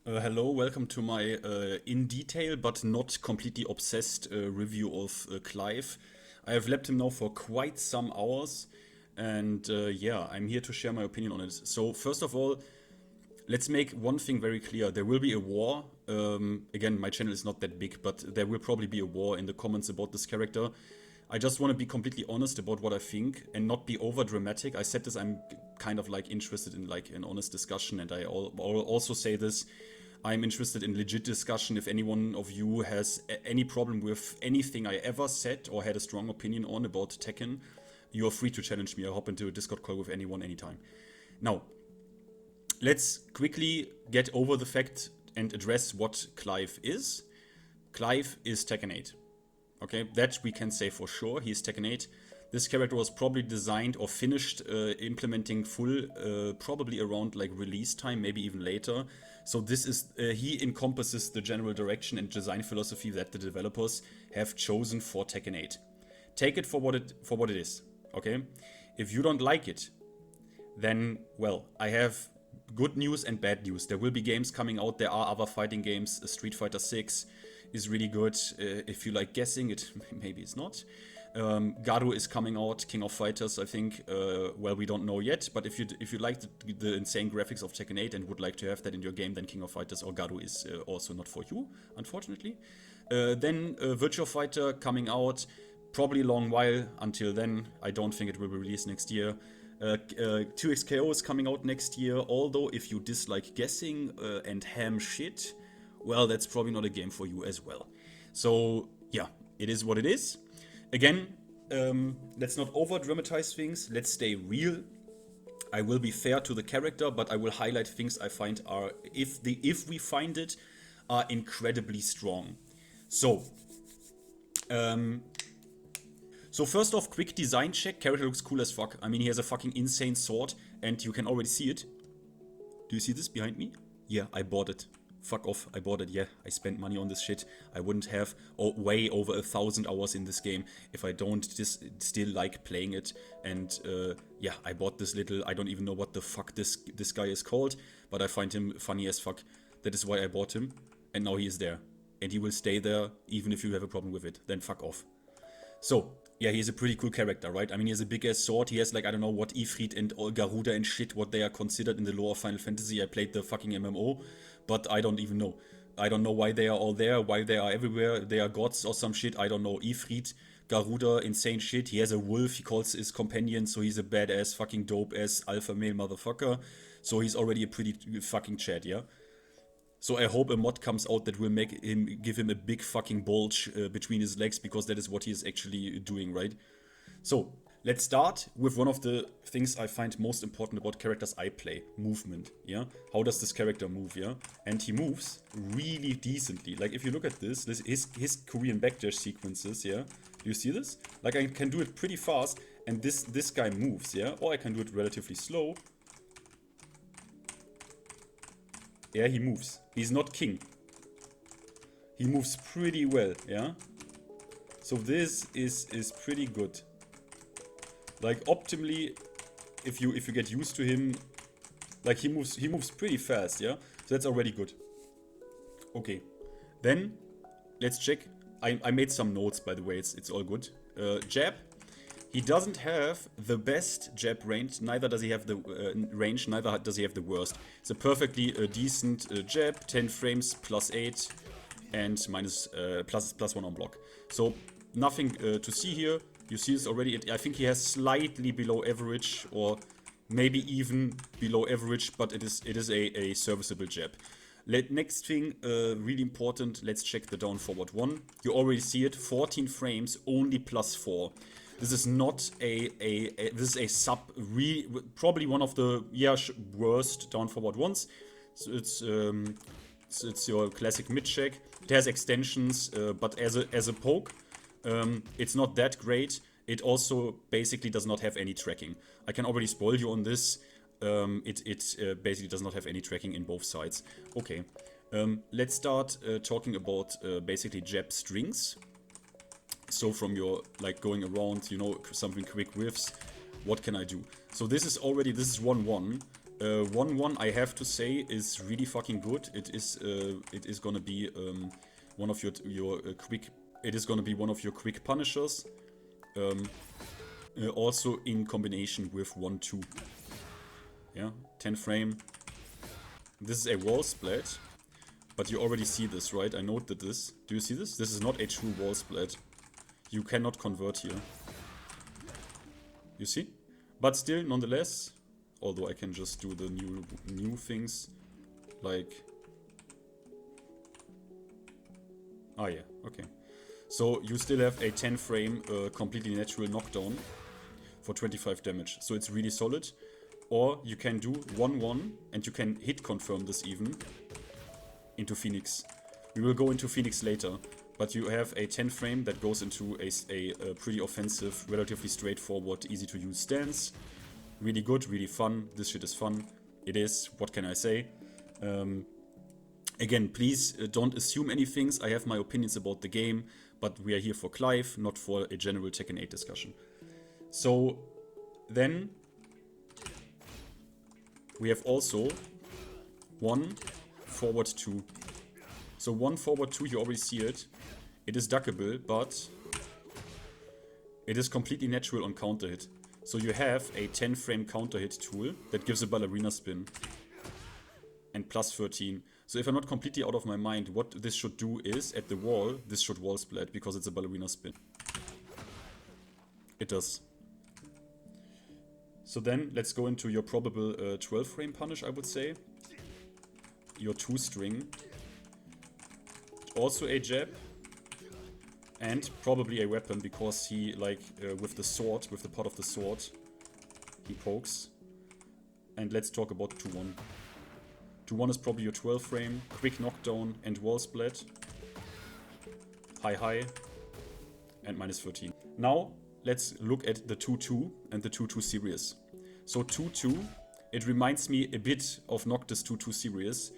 Hello, welcome to my in detail but not completely obsessed review of Clive. I have left him now for quite some hours, and yeah, I'm here to share my opinion on it. So, first of all, let's make one thing very clear. There will be a war. Again, my channel is not that big, but there will probably be a war in the comments about this character. I just want to be completely honest about what I think and not be over dramatic. I said this, I'm kind of like interested in like an honest discussion, and I also say this. I'm interested in legit discussion. If anyone of you has any problem with anything I ever said or had a strong opinion on about Tekken, you are free to challenge me. I'll hop into a Discord call with anyone anytime. Now, let's quickly get over the fact and address what Clive is. Clive is Tekken 8. Okay, that we can say for sure. He is Tekken 8. This character was probably designed or finished implementing full probably around like release time, maybe even later. So this is he encompasses the general direction and design philosophy that the developers have chosen for Tekken 8. Take it for what it is. Okay, if you don't like it, then well, I have good news and bad news. There will be games coming out. There are other fighting games. Street Fighter 6 is really good. If you like guessing, it maybe it's not. Garo is coming out, King of Fighters, I think. Well, we don't know yet, but if you like the insane graphics of Tekken 8 and would like to have that in your game, then King of Fighters or Garo is also not for you, unfortunately. Then Virtua Fighter coming out, probably a long while until then. I don't think it will be released next year. 2XKO is coming out next year, although if you dislike guessing and ham shit, well, that's probably not a game for you as well. So, yeah, it is what it is. Again, let's not over-dramatize things. Let's stay real. I will be fair to the character, but I will highlight things I find are, if we find it, are incredibly strong. So, first off, quick design check. Character looks cool as fuck. I mean, he has a fucking insane sword, and you can already see it. Do you see this behind me? Yeah, I bought it. Fuck off, I bought it, yeah, I spent money on this shit. I wouldn't have way over 1,000 hours in this game if I don't just still like playing it. And yeah, I bought this little, I don't even know what the fuck this guy is called, but I find him funny as fuck. That is why I bought him, and now he is there. And he will stay there even if you have a problem with it, then fuck off. So, yeah, he's a pretty cool character, right? I mean, he has a big-ass sword. He has, like, I don't know what Ifriiiiiit and Garuda and shit, what they are considered in the lore of Final Fantasy. I played the fucking MMO, but I don't even know. I don't know why they are all there, why they are everywhere. They are gods or some shit. I don't know. Ifriiiiiit, Garuda, insane shit. He has a wolf. He calls his companion, so he's a badass, fucking dope-ass alpha male motherfucker. So he's already a pretty fucking Chad, yeah? So I hope a mod comes out that will give him a big fucking bulge between his legs, because that is what he is actually doing, right? So let's start with one of the things I find most important about characters I play: movement. Yeah, how does this character move? Yeah, and he moves really decently. Like if you look at this his Korean backdash sequences. Yeah, do you see this? Like I can do it pretty fast, and this guy moves. Yeah, or I can do it relatively slow. Yeah, he moves. He's not king. He moves pretty well, yeah? So this is pretty good. Like optimally, if you get used to him, like he moves pretty fast, yeah? So that's already good. Okay. Then let's check. I made some notes, by the way, it's all good. Jab. He doesn't have the best jab range, neither does he have the range, neither does he have the worst. It's a perfectly decent jab, 10 frames, +8, and +1 on block. So nothing to see here. You see this already. I think he has slightly below average, or maybe even below average, but it is a serviceable jab. Next thing, really important, let's check the down forward one. You already see it, 14 frames, only +4. This is not this is a probably one of the worst down forward ones. So it's your classic mid check. It has extensions, but as a poke, it's not that great. It also basically does not have any tracking. I can already spoil you on this. It basically does not have any tracking in both sides. Okay, let's start talking about basically jab strings. So from your, like, going around, you know, something quick whiffs, what can I do? So this is 1-1. 1-1, I have to say, is really fucking good. It is gonna be one of your quick. It is gonna be one of your quick punishers. Also in combination with 1-2. Yeah, 10 frame. This is a wall splat, but you already see this, right? I noted this. Do you see this? This is not a true wall splat. You cannot convert here. You see? But still, nonetheless, although I can just do the new things, like... Ah yeah, okay. So you still have a 10 frame completely natural knockdown for 25 damage. So it's really solid. Or you can do 1-1 and you can hit confirm this even into Phoenix. We will go into Phoenix later. But you have a 10 frame that goes into a pretty offensive, relatively straightforward, easy to use stance. Really good, really fun. This shit is fun. It is, what can I say? Again, please don't assume any things. I have my opinions about the game, but we are here for Clive, not for a general Tekken 8 discussion. So, then we have also 1 forward 2. So 1 forward 2, you already see it. It is duckable, but it is completely natural on counter hit. So you have a 10 frame counter hit tool that gives a ballerina spin. And plus 13. So if I'm not completely out of my mind, what this should do is, at the wall, this should wall splat because it's a ballerina spin. It does. So then, let's go into your probable 12 frame punish, I would say. Your 2 string. Also a jab. And probably a weapon, because he, like, with the sword, with the part of the sword, he pokes. And let's talk about 2-1. 2-1 is probably your 12 frame, quick knockdown and wall splat. High, and minus 13. Now, let's look at the 2-2 and the 2-2 series. So 2-2, it reminds me a bit of Noctis 2-2 series.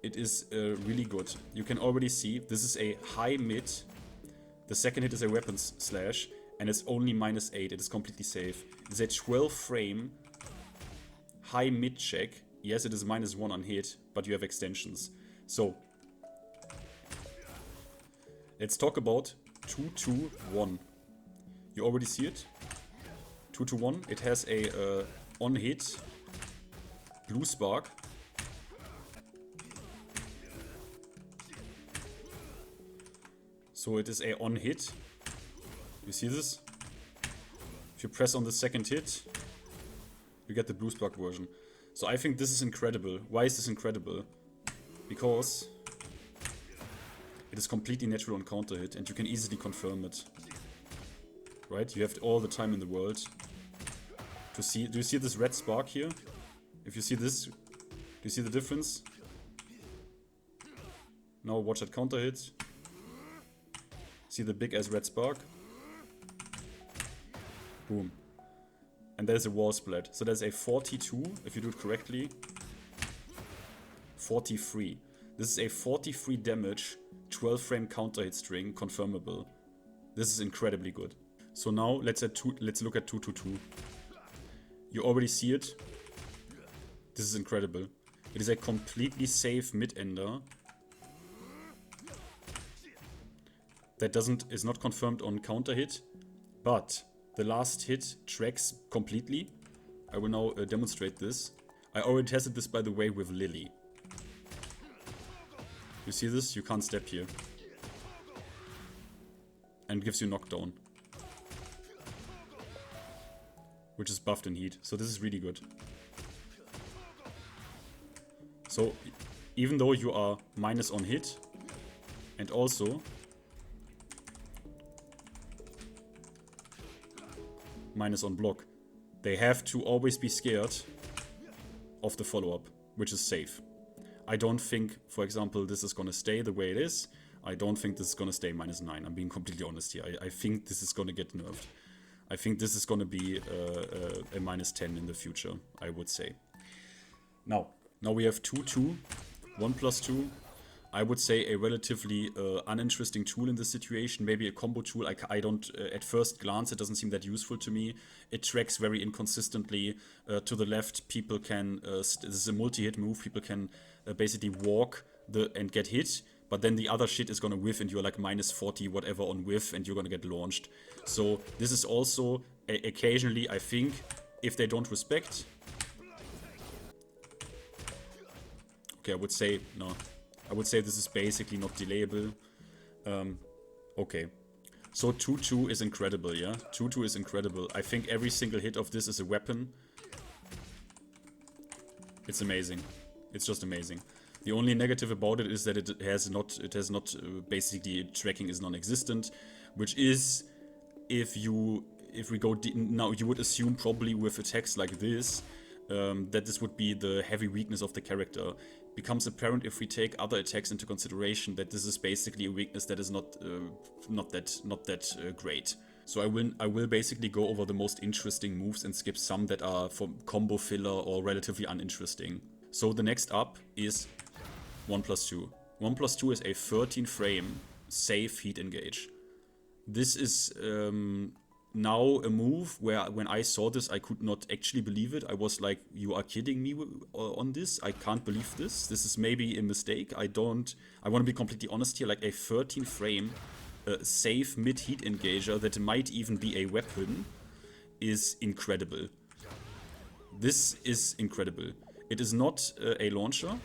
It is really good. You can already see, this is a high mid. The second hit is a weapons slash, and it's only minus 8. It is completely safe. It's a 12 frame high mid check. Yes, it is minus 1 on hit, but you have extensions. So, let's talk about 2-2-1. You already see it? 2-2-1. It has a on hit blue spark. So it is a on hit. You see this? If you press on the second hit, you get the blue spark version. So I think this is incredible. Why is this incredible? Because it is completely natural on counter hit and you can easily confirm it. Right? You have all the time in the world to see. Do you see this red spark here? If you see this, do you see the difference? Now watch that counter hit. See the big ass red spark? Boom. And there's a wall splat. So there's a 42, if you do it correctly. 43. This is a 43 damage, 12 frame counter hit string, confirmable. This is incredibly good. So now let's look at 2-2-2. You already see it. This is incredible. It is a completely safe mid-ender that is not confirmed on counter hit, but the last hit tracks completely. I will now demonstrate this. I already tested this, by the way, with Lily. You see this? You can't step here. And gives you knockdown. Which is buffed in heat. So this is really good. So even though you are minus on hit, and also minus on block, they have to always be scared of the follow-up, which is safe. I don't think, for example, this is gonna stay the way it is. I don't think this is gonna stay minus 9. I'm being completely honest here. I think this is gonna get nerfed. I think this is gonna be a minus 10 in the future, I would say. Now we have 2-2, 1+2. I would say a relatively uninteresting tool in this situation. Maybe a combo tool. I don't, at first glance, it doesn't seem that useful to me. It tracks very inconsistently. To the left, people can, this is a multi-hit move, people can basically walk and get hit, but then the other shit is gonna whiff and you're like minus 40 whatever on whiff and you're gonna get launched. So this is also, occasionally, I think, if they don't respect... Okay, I would say, no. I would say this is basically not delayable. Okay. So 2-2 is incredible, yeah? 2-2 is incredible. I think every single hit of this is a weapon. It's amazing. It's just amazing. The only negative about it is that it has not, basically tracking is non-existent, which is, if we go now, you would assume probably with attacks like this, that this would be the heavy weakness of the character. Becomes apparent if we take other attacks into consideration that this is basically a weakness that is not that great. So I will basically go over the most interesting moves and skip some that are for combo filler or relatively uninteresting. So the next up is 1+2. 1+2 is a 13 frame safe heat engage. This is now a move where when I saw this I could not actually believe it. I was like, you are kidding me on this? I can't believe this. This is maybe a mistake. I want to be completely honest here, like a 13 frame safe mid heat engager that might even be a weapon is incredible. This is incredible. It is not a launcher,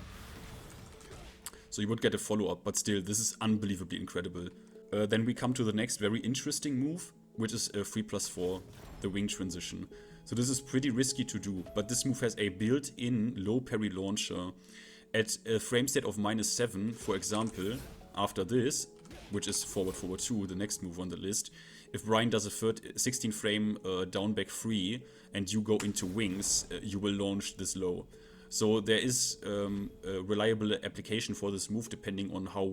so you would get a follow-up, but still, this is unbelievably incredible. Then we come to the next very interesting move, which is 3+4, the wing transition. So this is pretty risky to do, but this move has a built-in low parry launcher. At a frame state of -7, for example, after this, which is forward 2, the next move on the list, if Brian does a 16 frame down back 3 and you go into wings, you will launch this low. So there is a reliable application for this move depending on how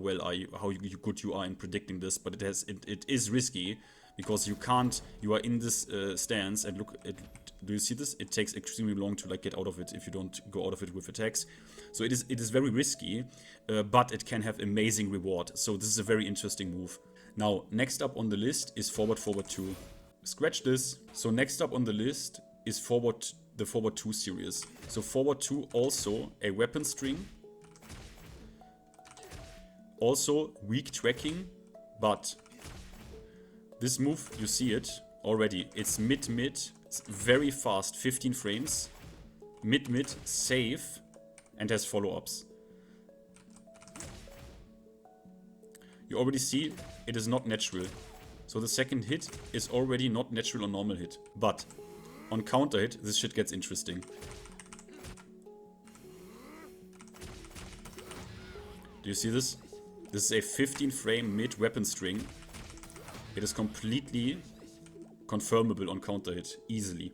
good you are in predicting this, but it is risky because you are in this stance and look at, do you see this? It takes extremely long to like get out of it if you don't go out of it with attacks. So it is very risky, but it can have amazing reward. So this is a very interesting move. Now, next up on the list is forward 2. Scratch this. So next up on the list is the forward 2 series. So forward 2 also a weapon string. Also weak tracking, but this move, you see it already. It's mid-mid, it's very fast, 15 frames. Mid-mid, safe, and has follow-ups. You already see it is not natural. So the second hit is already not natural or normal hit. But on counter hit, this shit gets interesting. Do you see this? This is a 15 frame mid weapon string. It is completely confirmable on counter hit, easily.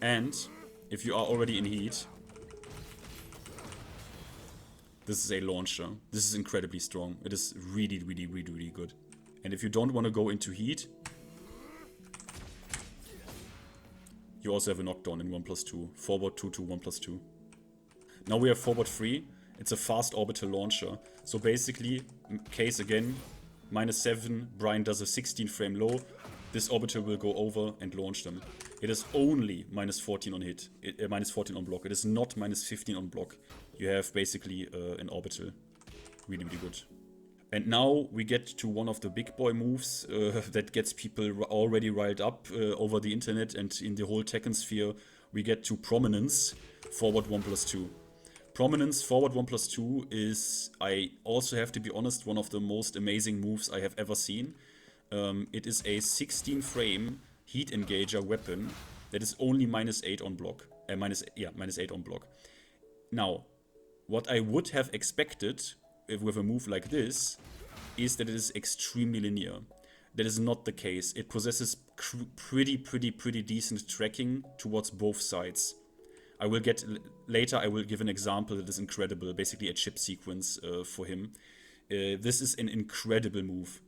And if you are already in heat, this is a launcher. This is incredibly strong. It is really, really, really, really good. And if you don't want to go into heat, you also have a knockdown in 1+2. Forward 2 to 1+2. Now we have forward 3. It's a fast orbital launcher. So basically, case again, -7, Brian does a 16 frame low. This orbital will go over and launch them. It is only -14 on hit, -14 on block. It is not -15 on block. You have basically an orbital. Really, really good. And now we get to one of the big boy moves that gets people already riled up over the internet and in the whole Tekken sphere. We get to Prominence, forward 1+2. Prominence forward 1+2 is, I also have to be honest, one of the most amazing moves I have ever seen. It is a 16 frame heat engager weapon that is only -8 on block. -8 on block. Now, what I would have expected with a move like this is that it is extremely linear. That is not the case. It possesses pretty decent tracking towards both sides. I will get later. I will give an example that is incredible. Basically, a chip sequence for him. This is an incredible move,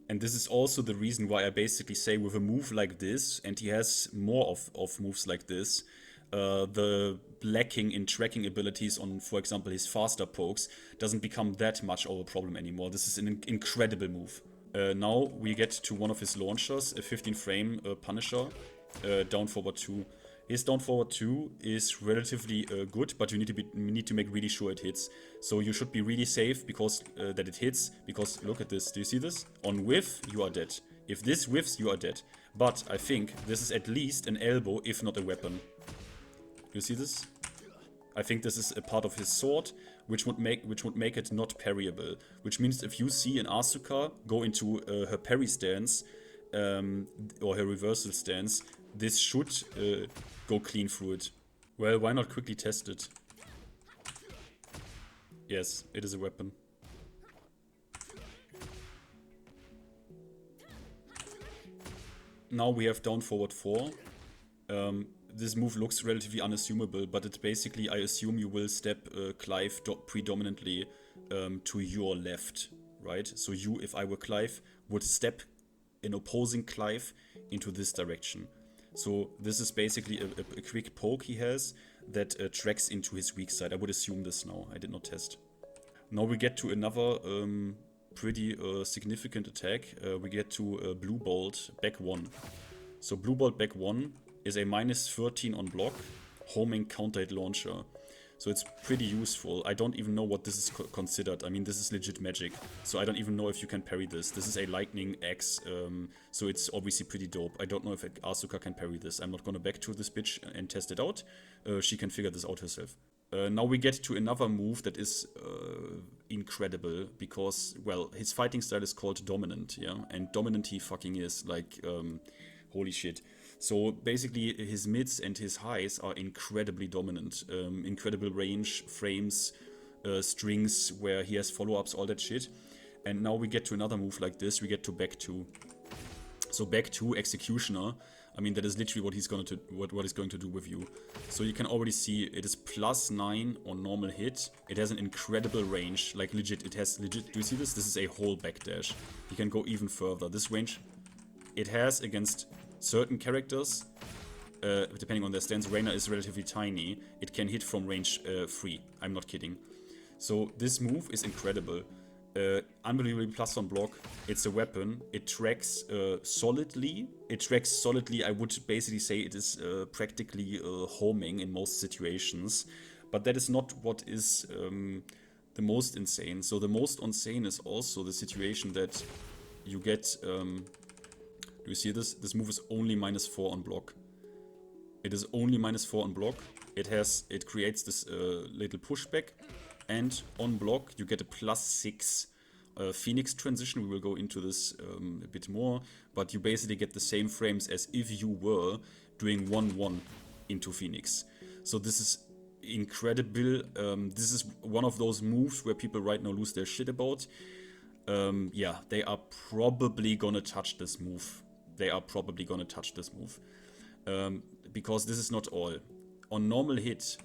and this is also the reason why I basically say with a move like this, and he has more of moves like this. the lacking in tracking abilities on, for example, his faster pokes doesn't become that much of a problem anymore. This is an incredible move. Now we get to one of his launchers, a 15 frame Punisher, down forward 2. His down forward 2 is relatively good, but you need to make really sure it hits. So you should be really safe because that it hits, because look at this. Do you see this? On whiff, you are dead. If this whiffs, you are dead. But I think this is at least an elbow, if not a weapon. You see this? I think this is a part of his sword, which would make it not parryable. Which means if you see an Asuka go into her parry stance or her reversal stance, this should go clean through it. Well, why not quickly test it? Yes, it is a weapon. Now we have down forward 4. This move looks relatively unassumable, but it's basically, I assume you will step Clive predominantly to your left, right? So you, if I were Clive, would step an opposing Clive into this direction. So this is basically a quick poke he has that tracks into his weak side. I would assume this now. I did not test. Now we get to another pretty significant attack. We get to Blue Bolt back 1. So Blue Bolt back 1 is a -13 on block, homing counter hit launcher. So it's pretty useful. I don't even know what this is considered. I mean, this is legit magic. So I don't even know if you can parry this. This is a lightning axe, so it's obviously pretty dope. I don't know if Asuka can parry this. I'm not gonna back to this bitch and test it out. She can figure this out herself. Now we get to another move that is incredible because, well, his fighting style is called dominant, yeah? And dominant he fucking is, like, holy shit. So basically his mids and his highs are incredibly dominant. Incredible range, frames, strings where he has follow-ups, all that shit. And now we get to another move like this, we get to back 2. So back 2 Executioner, I mean that is literally what he's going to do with you. So you can already see it is +9 on normal hit. It has an incredible range, like legit, it has legit, do you see this? This is a whole backdash. You can go even further. This range it has against certain characters, depending on their stance. Reina is relatively tiny. It can hit from range 3. I'm not kidding. So this move is incredible. Unbelievably plus on block. It's a weapon. It tracks solidly. I would basically say it is practically homing in most situations. But that is not what is the most insane. So the most insane is also the situation that you get... do you see this? This move is only -4 on block. It is only -4 on block. It creates this little pushback, and on block you get a +6 Phoenix transition. We will go into this a bit more, but you basically get the same frames as if you were doing 1-1 into Phoenix. So this is incredible. This is one of those moves where people right now lose their shit about. Yeah, they are probably gonna touch this move. Because this is not all. On normal hit,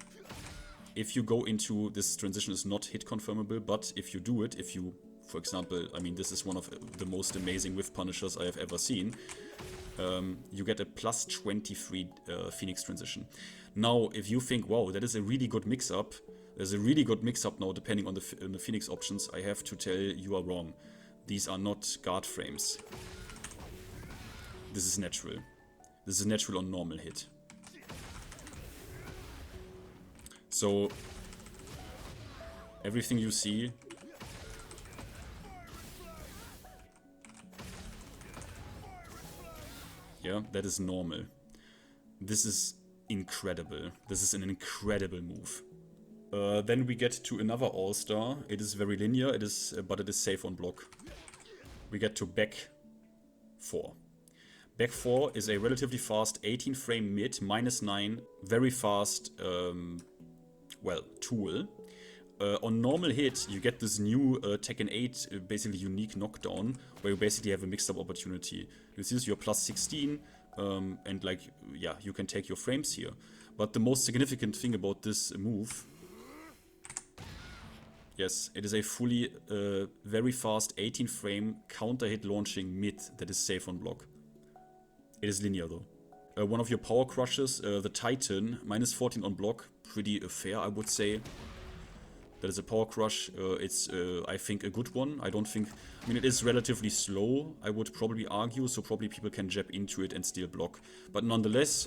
if you go into this transition is not hit confirmable, but if you do it, if you, for example, I mean this is one of the most amazing whiff punishers I have ever seen, you get a +23 Phoenix transition. Now, if you think, wow, that is a really good mix-up, there's a really good mix-up now depending on the Phoenix options, I have to tell you are wrong. These are not guard frames. This is natural. This is natural on normal hit. So, everything you see... yeah, that is normal. This is incredible. This is an incredible move. Then we get to another all-star. It is very linear, but it is safe on block. We get to back 4. Back 4 is a relatively fast 18 frame mid, -9, very fast, tool. On normal hit, you get this new Tekken 8, basically unique knockdown, where you basically have a mixed-up opportunity. You see this, you're +16, and like, yeah, you can take your frames here. But the most significant thing about this move... yes, it is a fully, very fast 18 frame counter hit launching mid that is safe on block. It is linear though. One of your power crushes, the Titan, minus 14 on block, pretty fair, I would say. That is a power crush. It's, I think, a good one. I don't think... I mean, it is relatively slow, I would probably argue, so probably people can jab into it and still block. But nonetheless,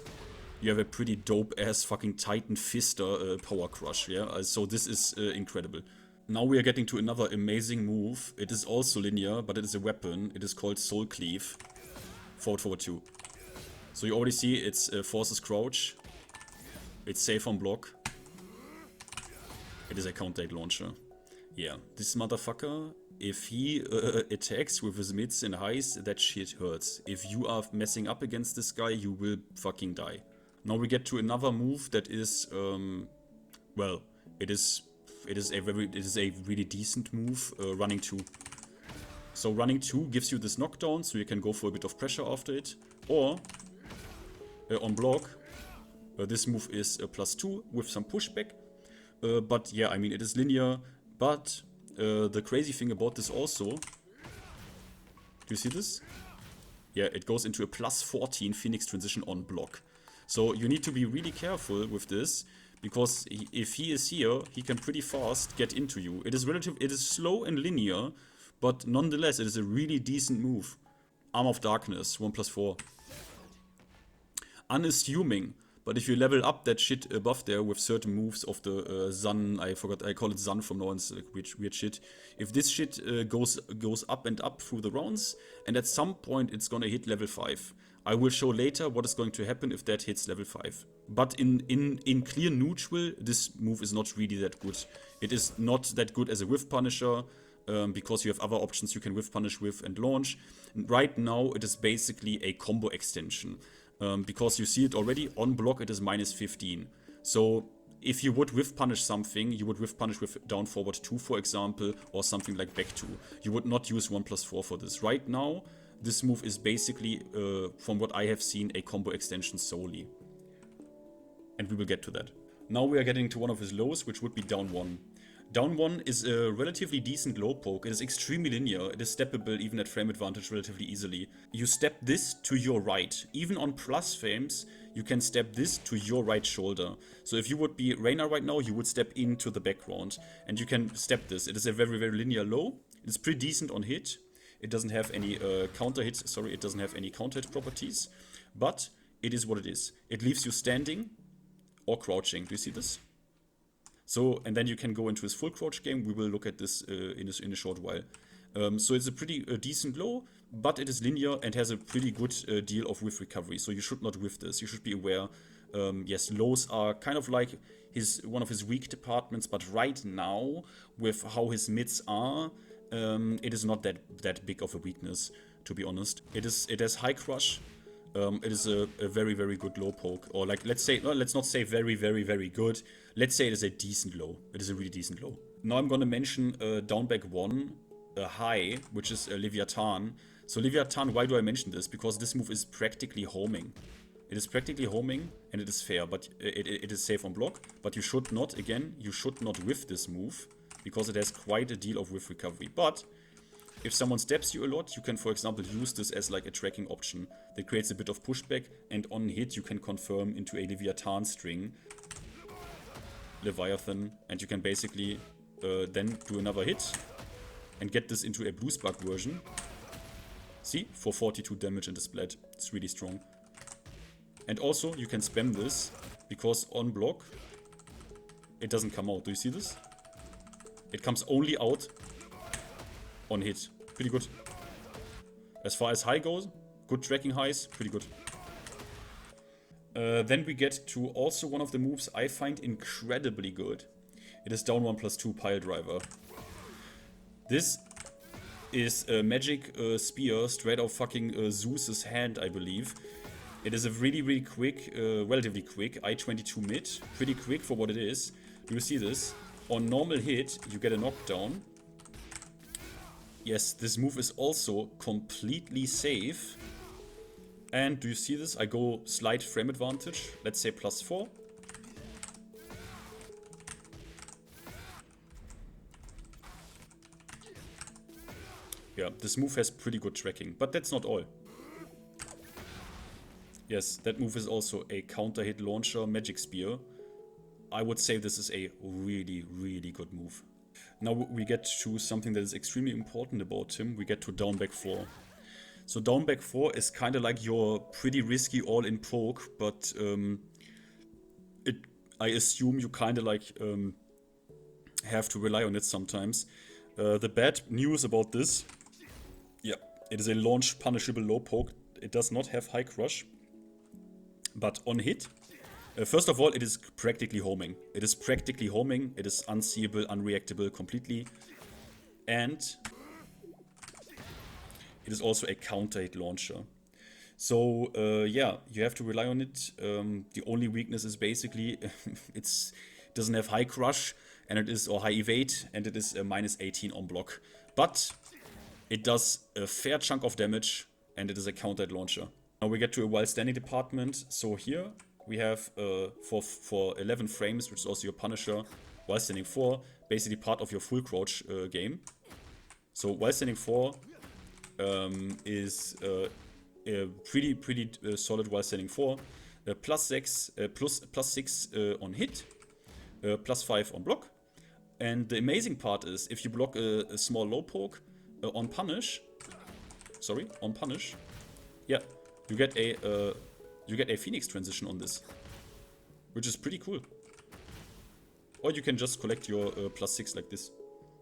you have a pretty dope-ass fucking Titan Fister power crush, yeah? So this is incredible. Now we are getting to another amazing move. It is also linear, but it is a weapon. It is called Soul Cleave. Forward, forward 2. So you already see it's forces crouch. It's safe on block. It is a count-date launcher. Yeah, this motherfucker, if he attacks with his mids and highs, that shit hurts. If you are messing up against this guy, you will fucking die. Now we get to another move that is, well, it is a really decent move, running 2. So running 2 gives you this knockdown, so you can go for a bit of pressure after it. Or, on block, this move is +2 with some pushback. But yeah, I mean, it is linear, but the crazy thing about this also, do you see this? Yeah, it goes into a +14 Phoenix transition on block. So you need to be really careful with this, because if he is here, he can pretty fast get into you. It is slow and linear, but nonetheless, it is a really decent move. Arm of Darkness, 1+4. Unassuming. But if you level up that shit above there with certain moves of the Sun, I call it Sun from now on, it's like weird shit. If this shit goes up and up through the rounds, and at some point it's gonna hit level 5. I will show later what is going to happen if that hits level 5. But in clear neutral, this move is not really that good. It is not that good as a Whiff Punisher, because you have other options you can Whiff Punish with and launch. Right now it is basically a combo extension. Because you see it already, on block it is -15. So if you would Whiff Punish something, you would Whiff Punish with down forward 2, for example, or something like back 2. You would not use 1+4 for this. Right now, this move is basically, from what I have seen, a combo extension solely. And we will get to that. Now we are getting to one of his lows, which would be down 1. Down 1 is a relatively decent low poke. It is extremely linear. It is steppable even at frame advantage relatively easily. You step this to your right. Even on plus frames, you can step this to your right shoulder. So if you would be Reina right now, you would step into the background. And you can step this. It is a very, very linear low. It is pretty decent on hit. It doesn't have any counter hit. Sorry, it doesn't have any counter hit properties. But it is what it is. It leaves you standing or crouching. Do you see this? So, and then you can go into his full crouch game. We will look at this in a short while. So it's a pretty decent low, but it is linear and has a pretty good deal of whiff recovery. So you should not whiff this. You should be aware. Yes, lows are kind of like one of his weak departments, but right now, with how his mids are, it is not that big of a weakness, to be honest. It has high crush. It is a very, very good low poke. Or like, let's not say very, very, very good. Let's say it is a decent low. It is a really decent low. Now I'm gonna mention down back 1, a high, which is Leviathan. So Leviathan, why do I mention this? Because this move is practically homing. It is practically homing, and it is fair, but it is safe on block. But you should not, again, you should not whiff this move, because it has quite a deal of whiff recovery. But if someone steps you a lot, you can, for example, use this as like a tracking option that creates a bit of pushback, and on hit you can confirm into a Leviathan string, Leviathan, and you can basically then do another hit and get this into a blue spark version. See? For 42 damage and a splat. It's really strong. And also, you can spam this, because on block, it doesn't come out. Do you see this? It comes only out on hit. Pretty good. As far as high goes, good tracking highs, pretty good. Then we get to also one of the moves I find incredibly good. It is down 1+2 pile driver. This is a magic spear straight out fucking Zeus's hand, I believe. It is a really, really quick, relatively quick I-22 mid. Pretty quick for what it is. Do you see this? On normal hit, you get a knockdown. Yes, this move is also completely safe. And do you see this? I go slight frame advantage. Let's say +4. Yeah, this move has pretty good tracking. But that's not all. Yes, that move is also a counter hit launcher magic spear. I would say this is a really, really good move. Now we get to something that is extremely important about him. We get to down back 4. So down back 4 is kind of like your pretty risky all-in poke, but I assume you kind of like have to rely on it sometimes. The bad news about this, yeah, it is a launch punishable low poke. It does not have high crush, but on hit, first of all, it is practically homing. It is practically homing. It is unseeable, unreactable completely, and it is also a counter hit launcher. So yeah, you have to rely on it. The only weakness is basically it doesn't have high crush, and it is or high evade, and it is a -18 on block. But it does a fair chunk of damage, and it is a counter hit launcher. Now we get to a while standing department. So here we have for 11 frames, which is also your Punisher, while standing 4, basically part of your full crouch game. So while standing 4 is a pretty solid while standing 4. Plus 6 on hit, +5 on block. And the amazing part is if you block a small low poke on punish, yeah, you get a Phoenix transition on this, which is pretty cool. Or you can just collect your +6 like this.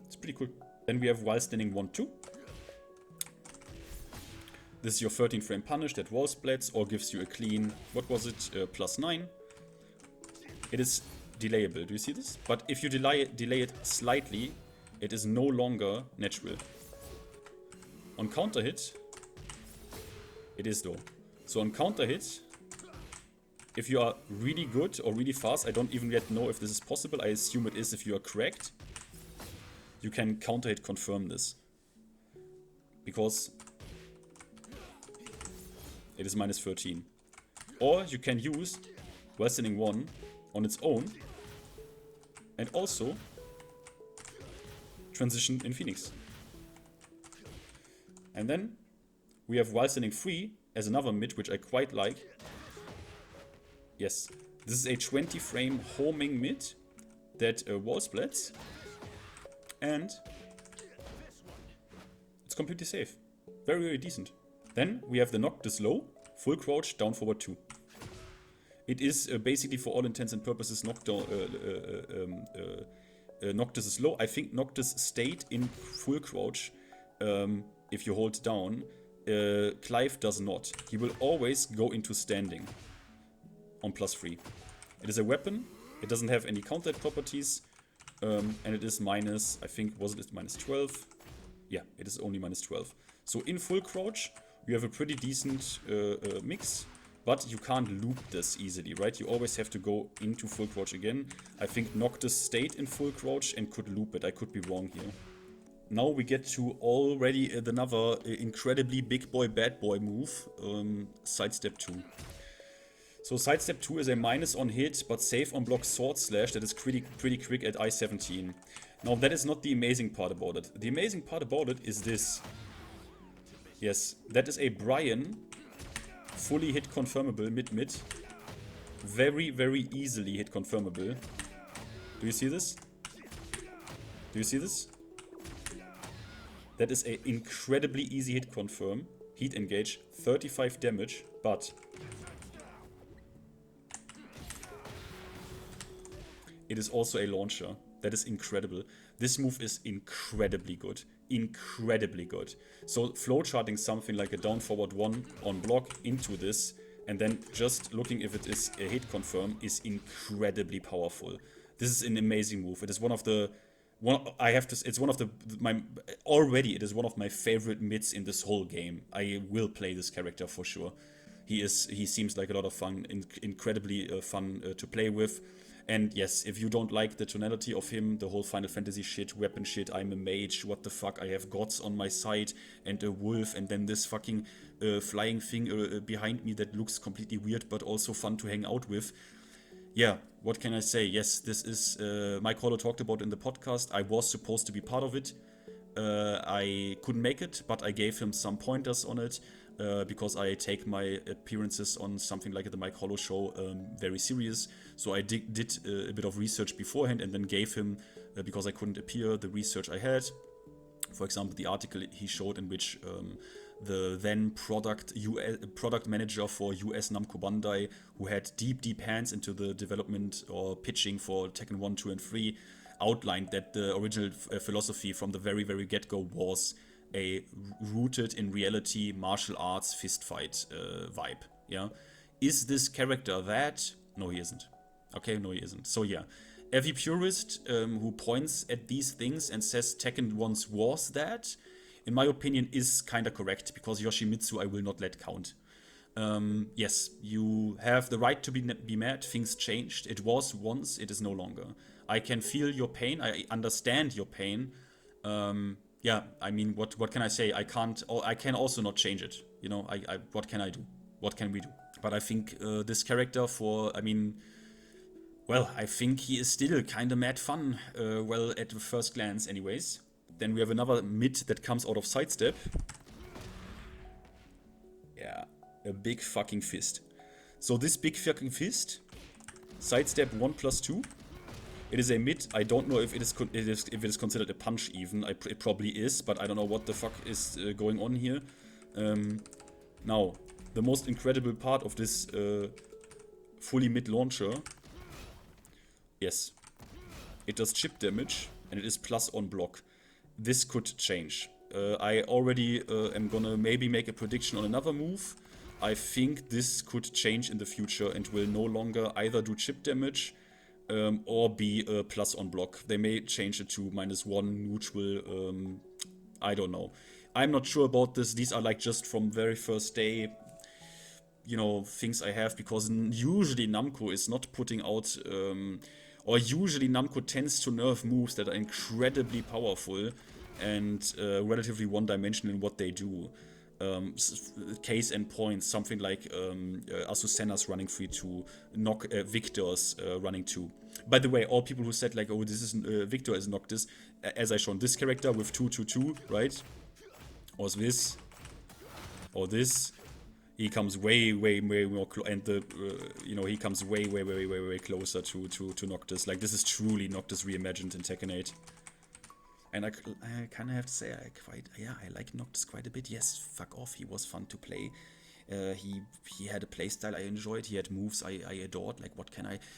It's pretty cool. Then we have while standing 1-2. This is your 13 frame punish that wall splats or gives you a clean, what was it, +9. It is delayable, do you see this? But if you delay it slightly, it is no longer natural. On counter hit, it is though. So on counter hit, if you are really good or really fast, I don't even yet know if this is possible, I assume it is if you are cracked, you can counter hit confirm this. Because it is -13. Or you can use while standing 1 on its own and also transition in Phoenix. And then we have while standing 3 as another mid, which I quite like. Yes, this is a 20 frame homing mid that wall splats, and it's completely safe. Very, very decent. Then we have the Noctis low, full crouch, down forward 2. It is basically for all intents and purposes Noctis is low. I think Noctis stayed in full crouch if you hold down. Clive does not. He will always go into standing on +3. It is a weapon. It doesn't have any counter properties. And it is minus, I think, was it -12? Yeah, it is only -12. So in full crouch, you have a pretty decent mix, but you can't loop this easily, right? You always have to go into full crouch again. I think Noctis stayed in full crouch and could loop it. I could be wrong here. Now we get to already another incredibly big boy, bad boy move, Sidestep 2. So Sidestep 2 is a minus on hit, but safe on block sword slash that is pretty quick at I-17. Now that is not the amazing part about it. The amazing part about it is this. Yes, that is a Brian, fully hit confirmable mid-mid. Very, very easily hit confirmable. Do you see this? Do you see this? That is an incredibly easy hit confirm. Heat engage, 35 damage, but it is also a launcher. That is incredible. This move is incredibly good. Incredibly good. So flowcharting something like a down forward 1 on block into this, and then just looking if it is a hit confirm is incredibly powerful. This is an amazing move. It is one of the it's one of it is one of my favorite mids in this whole game. I will play this character for sure. He seems like a lot of fun, incredibly fun to play with. And yes, if you don't like the tonality of him, the whole Final Fantasy shit, weapon shit, I'm a mage, what the fuck, I have gods on my side and a wolf, and then this fucking flying thing behind me that looks completely weird but also fun to hang out with. Yeah, what can I say? Yes, this is Mike Hollow talked about in the podcast. I was supposed to be part of it. I couldn't make it, but I gave him some pointers on it. because I take my appearances on something like the Mike Hollow show very serious. So I did a bit of research beforehand and then gave him, because I couldn't appear, the research I had. For example, the article he showed in which the then product manager for US Namco Bandai, who had deep hands into the development or pitching for Tekken 1, 2, and 3, outlined that the original philosophy from the very get-go was a rooted in reality martial arts fist fight vibe. Yeah, is this character that? No, he isn't. Okay, no, he isn't. So yeah, every purist who points at these things and says Tekken once was that, in my opinion, is kind of correct, because Yoshimitsu I will not let count. Yes, you have the right to be mad. Things changed. It was once, it is no longer. I can feel your pain. I understand your pain. Yeah, I mean, what can I say? I can also not change it. You know, what can I do? What can we do? But I think this character I think he is still kind of mad fun. Well, at the first glance, anyways. Then we have another mid that comes out of sidestep. Yeah, a big fucking fist. So this big fucking fist, sidestep 1+2. It is a mid. I don't know if it is considered a punch even. It probably is, but I don't know what the fuck is going on here. Now, the most incredible part of this fully mid launcher. Yes, it does chip damage and it is plus on block. This could change. I already am gonna maybe make a prediction on another move. I think this could change in the future and will no longer either do chip damage or be plus on block. They may change it to -1 neutral. I don't know. I'm not sure about this. These are like just from very first day, you know, things I have, because usually Namco is not putting out, or usually Namco tends to nerf moves that are incredibly powerful and relatively one-dimensional in what they do. Case in point, something like Azucena's running 3-2, Victor's running 2. By the way, all people who said like, oh, this is Victor is Noctis, as I shown, this character with 2-2-2, right? Or this, or this, he comes way more and he comes way closer to Noctis. Like, this is truly Noctis reimagined in Tekken 8. And I kind of have to say, I like Noctis quite a bit. Yes, fuck off, he was fun to play. He had a playstyle I enjoyed. He had moves I adored. Like,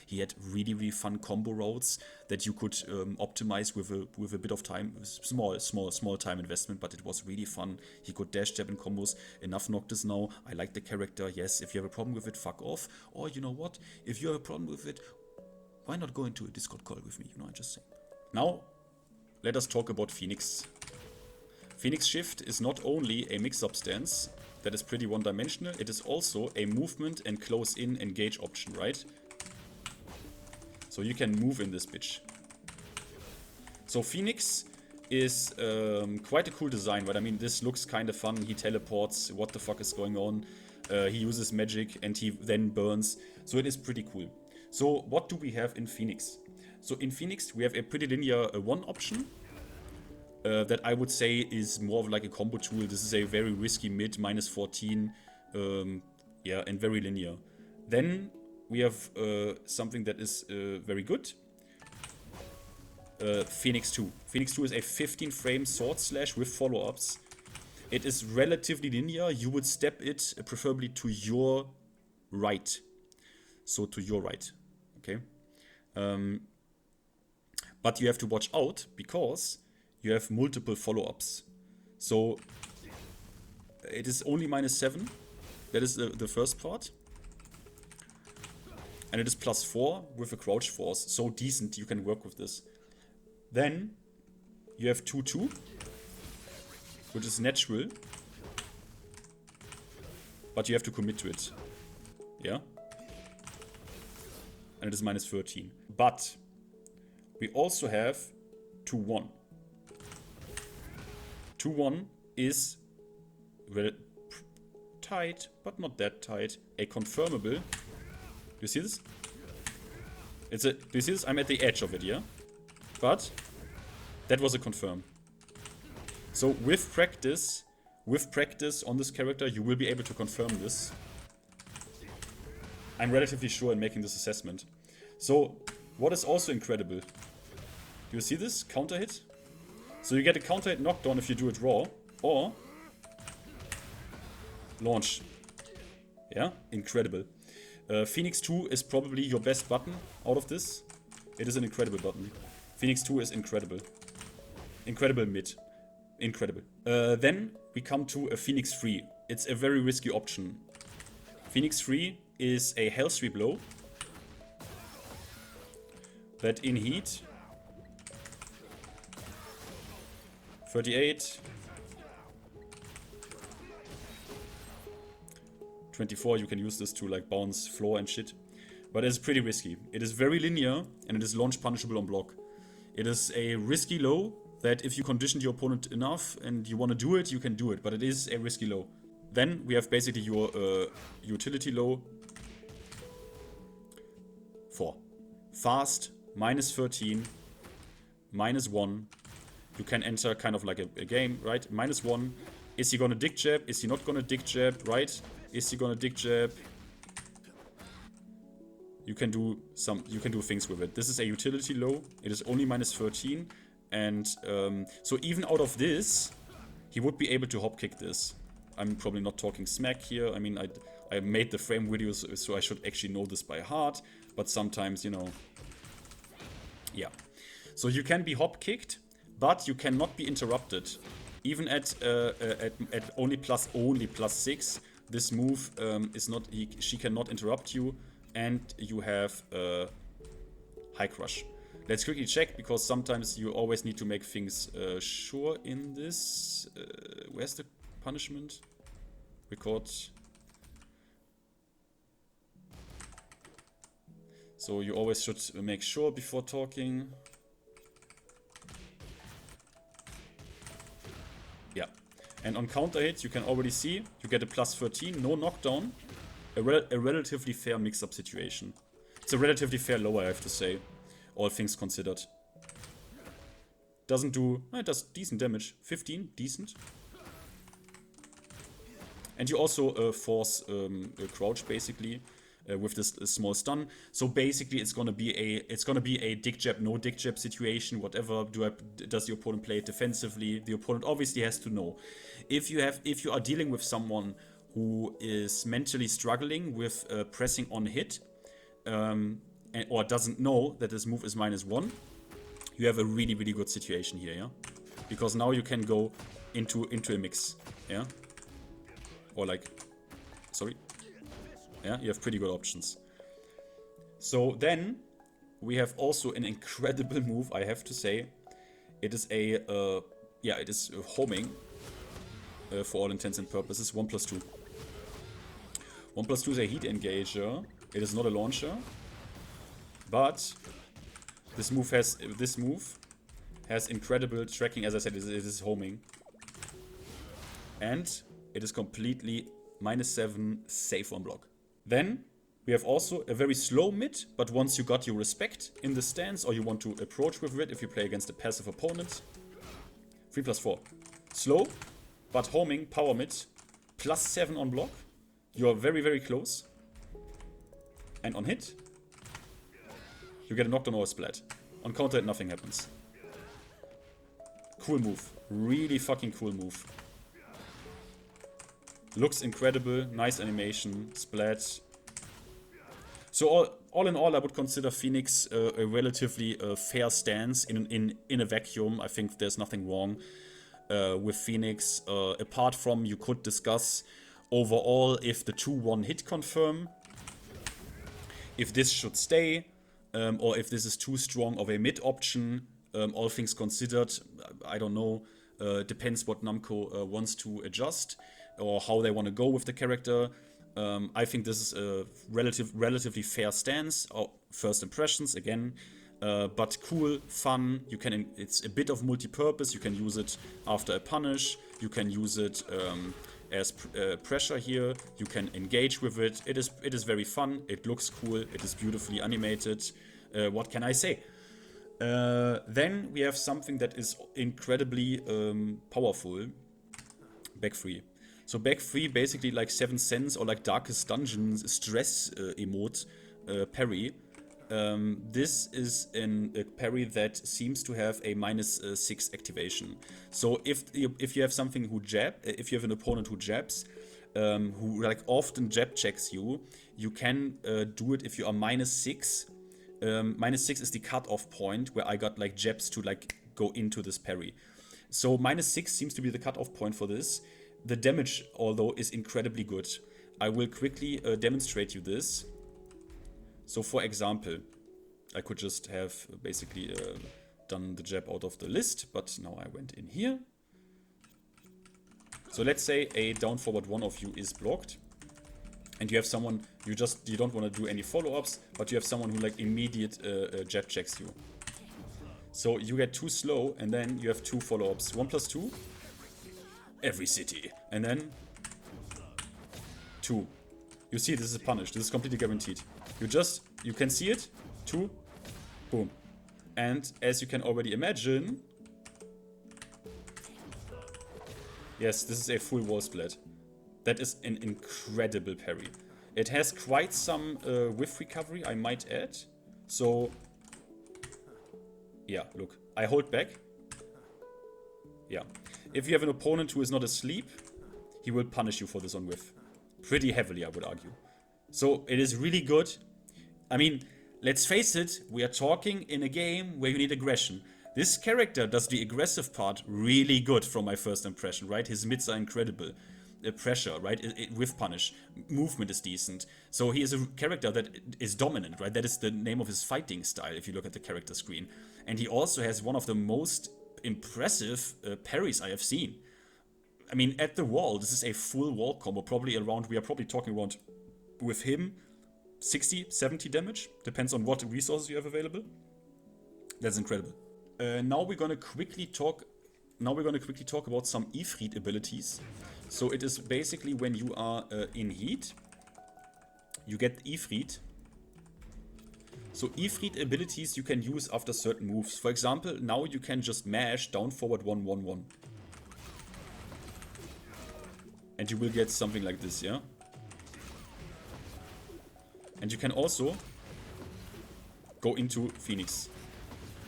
he had really fun combo routes that you could optimize with a bit of time. Small time investment, but it was really fun. He could dash jab in combos. Enough Noctis now. I like the character. Yes, if you have a problem with it, fuck off. Or you know what? If you have a problem with it, why not go into a Discord call with me? You know, I just say. Now, let us talk about PhidX. PhidX Shift is not only a mix-up stance that is pretty one-dimensional, it is also a movement and close-in engage option, right? So you can move in this bitch. So PhidX is quite a cool design, but I mean, this looks kind of fun. He teleports, what the fuck is going on? He uses magic and he then burns. So it is pretty cool. So what do we have in PhidX? So in PhidX we have a pretty linear 1 option that I would say is more of like a combo tool. This is a very risky mid, -14, yeah, and very linear. Then we have something that is very good. PhidX 2. PhidX 2 is a 15-frame sword slash with follow-ups. It is relatively linear. You would step it preferably to your right. So to your right, okay? But you have to watch out because you have multiple follow-ups. So it is only -7. That is the first part. And it is +4 with a crouch force. So decent, you can work with this. Then you have 2-2, which is natural. But you have to commit to it. Yeah? And it is -13. But we also have 2-1. 2-1 is tight, but not that tight. A confirmable. Do you see this? Do you see this? I'm at the edge of it, yeah? But that was a confirm. So with practice, with practice on this character, you will be able to confirm this. I'm relatively sure in making this assessment. So, what is also incredible? Do you see this? Counter hit? So you get a counter hit knockdown if you do it raw, or launch. Yeah, incredible. Phoenix 2 is probably your best button out of this. It is an incredible button. Phoenix 2 is incredible. Incredible mid. Incredible. Then we come to a Phoenix 3. It's a very risky option. Phoenix 3 is a health sweep blow that in heat 38 24, you can use this to like bounce floor and shit. But it's pretty risky. It is very linear and it is launch punishable on block. It is a risky low that if you condition your opponent enough and you want to do it, you can do it. But it is a risky low. Then we have basically your utility low. 4. Fast, minus 13, minus 1. You can enter kind of like a game, right? Minus 1. Is he gonna dick jab? Is he not gonna dick jab, right? Is he gonna dick jab? You can do things with it. This is a utility low. It is only minus 13. And so even out of this, he would be able to hop kick this. I'm probably not talking smack here. I mean, I made the frame videos, so I should actually know this by heart. But sometimes, you know, yeah. So you can be hop kicked, but you cannot be interrupted. Even at only plus 6, this move is not. She cannot interrupt you, and you have high crush. Let's quickly check because sometimes you always need to make things sure in this. Where's the punishment? Record. So you always should make sure before talking. Yeah. And on counter hit, you can already see you get a plus 13, no knockdown. A relatively fair mix-up situation. It's a relatively fair low, I have to say. All things considered. Doesn't do... It does decent damage. 15, decent. And you also force a crouch, basically. With this small stun, so basically it's gonna be a dick jab, no dick jab situation. Whatever does the opponent play it defensively? The opponent obviously has to know. If you are dealing with someone who is mentally struggling with pressing on hit, or doesn't know that this move is -1, you have a really good situation here, yeah. Because now you can go into a mix, yeah, or like, sorry. Yeah, you have pretty good options. So then we have also an incredible move, I have to say. It is it is homing for all intents and purposes. 1+2. 1+2 is a heat engager. It is not a launcher, but this move has incredible tracking. As I said, it is homing, and it is completely -7 safe on block. Then we have also a very slow mid, but once you got your respect in the stance or you want to approach with it if you play against a passive opponent, 3+4. Slow, but homing, power mid, +7 on block. You are very close. And on hit, you get a knockdown or a splat. On counter hit, nothing happens. Cool move. Really fucking cool move. Looks incredible, nice animation, splat. So all in all, I would consider Phoenix a relatively fair stance in a vacuum. I think there's nothing wrong with Phoenix. Apart from you could discuss overall if the 2-1 hit confirm, if this should stay, or if this is too strong of a mid option. All things considered, I don't know. Depends what Namco wants to adjust or how they want to go with the character. I think this is a relatively fair stance. First impressions again, but cool, fun. It's a bit of multi-purpose. You can use it after a punish. You can use it as pressure here. You can engage with it. It is very fun. It looks cool. It is beautifully animated. What can I say? Then we have something that is incredibly powerful. back 3. So back 3 basically like 7 cents or like Darkest Dungeons stress emote parry. This is a parry that seems to have a -6 activation. So if you have something who if you have an opponent who jabs, who like often jab checks you, you can do it if you are -6. -6 is the cutoff point where I got like jabs to like go into this parry. So -6 seems to be the cutoff point for this. The damage, although, is incredibly good. I will quickly demonstrate you this. So for example, I could just have basically done the jab out of the list, but now I went in here. So let's say a down forward one of you is blocked, and you have someone, you don't want to do any follow-ups, but you have someone who like immediate jab checks you. So you get 2 slow, and then you have 2 follow-ups. 1+2, every city, and then 2. You see, this is punished. This is completely guaranteed. You can see it. 2, boom. And as you can already imagine, yes, this is a full wall split. That is an incredible parry. It has quite some whiff recovery, I might add. So, yeah, look. I hold back. Yeah. If you have an opponent who is not asleep, he will punish you for this on whiff. Pretty heavily, I would argue. So, it is really good. I mean, let's face it, we are talking in a game where you need aggression. This character does the aggressive part really good from my first impression, right? His mids are incredible. Pressure, right? With punish. Movement is decent. So he is a character that is dominant, right? That is the name of his fighting style if you look at the character screen. And he also has one of the most impressive parries I have seen. I mean, at the wall, this is a full wall combo. We are probably talking around, with him, 60, 70 damage. Depends on what resources you have available. That's incredible. Now we're gonna quickly talk about some Ifriiiiiit abilities. So it is basically when you are in heat, you get Ifriiiiiit. So Ifriiiiiit abilities you can use after certain moves. For example, now you can just mash down forward 1-1-1. And you will get something like this, yeah? And you can also go into Phoenix.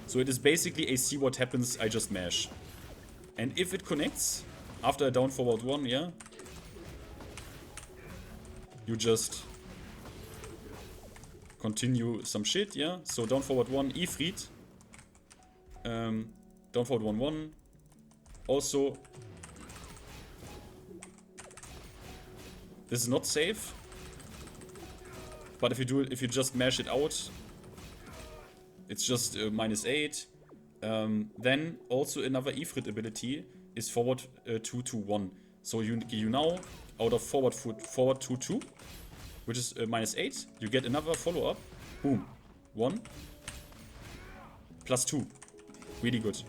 So it is basically a see what happens, I just mash. And if it connects after a down forward 1, yeah, you just continue some shit, yeah. So down forward 1, Ifriiiiiit. Down forward 1-1. Also, this is not safe. But if you just mash it out, it's just -8. Then also another Ifriiiiiit ability is forward 2-1. So you now out of forward 2-2, which is -8. You get another follow up. Boom, 1 +2. Really good.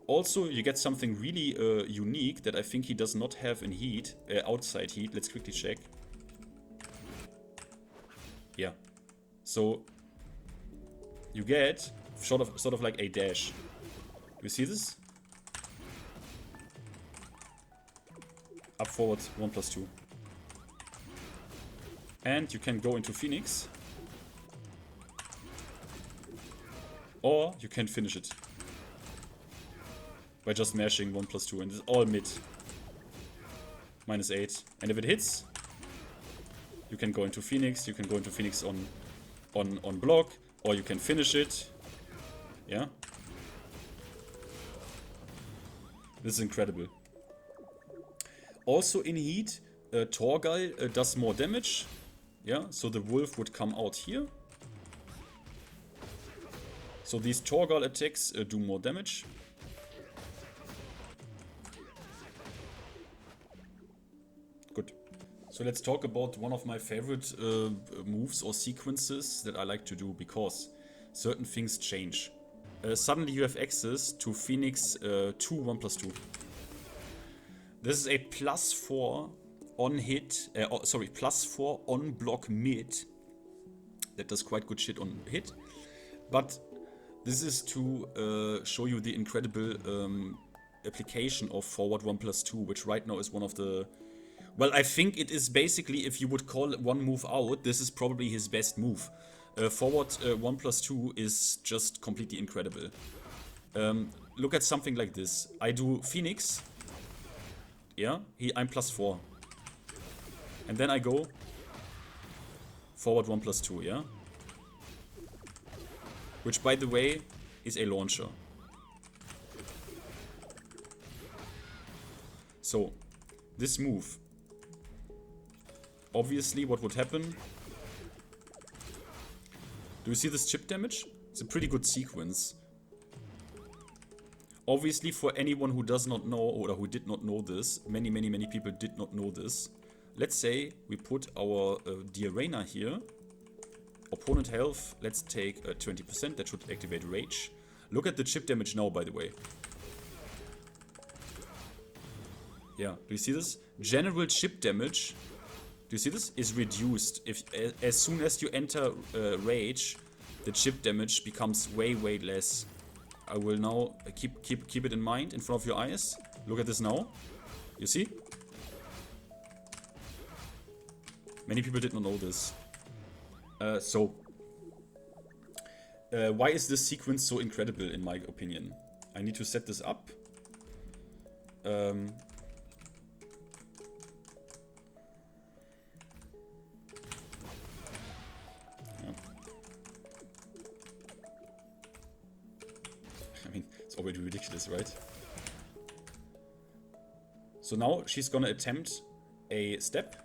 Also, you get something really unique that I think he does not have in heat, outside heat. Let's quickly check. Yeah. So you get sort of like a dash. Do you see this? Up forward 1+2. And you can go into Phoenix. Or you can finish it by just mashing 1+2, and it's all mid. -8. And if it hits, you can go into Phoenix. You can go into Phoenix on block, or you can finish it. Yeah. This is incredible. Also in heat, Torgal does more damage. Yeah, so the wolf would come out here. So these Torgal attacks do more damage. Good. So let's talk about one of my favorite moves or sequences that I like to do, because certain things change. Suddenly you have access to Phoenix 2 1+2. This is a +4 on hit, +4 on block mid. That does quite good shit on hit. But This is to show you the incredible application of forward 1+2, which right now is one of the... Well, I think it is basically, if you would call one move out, this is probably his best move. Forward 1+2 is just completely incredible. Look at something like this. I do Phoenix. Yeah, I'm +4. And then I go forward 1+2, yeah? Which, by the way, is a launcher. So, this move. Obviously, what would happen? Do you see this chip damage? It's a pretty good sequence. Obviously, for anyone who does not know, or who did not know this, many people did not know this. Let's say we put our dear Reina here. Opponent health, let's take 20%. That should activate Rage. Look at the chip damage now, by the way. Yeah, do you see this? General chip damage, do you see this? Is reduced. As soon as you enter Rage, the chip damage becomes way less. I will now keep it in mind, in front of your eyes. Look at this now. You see? Many people did not know this. Why is this sequence so incredible, in my opinion? I need to set this up. Yeah. I mean, it's already ridiculous, right? So now she's gonna attempt a step.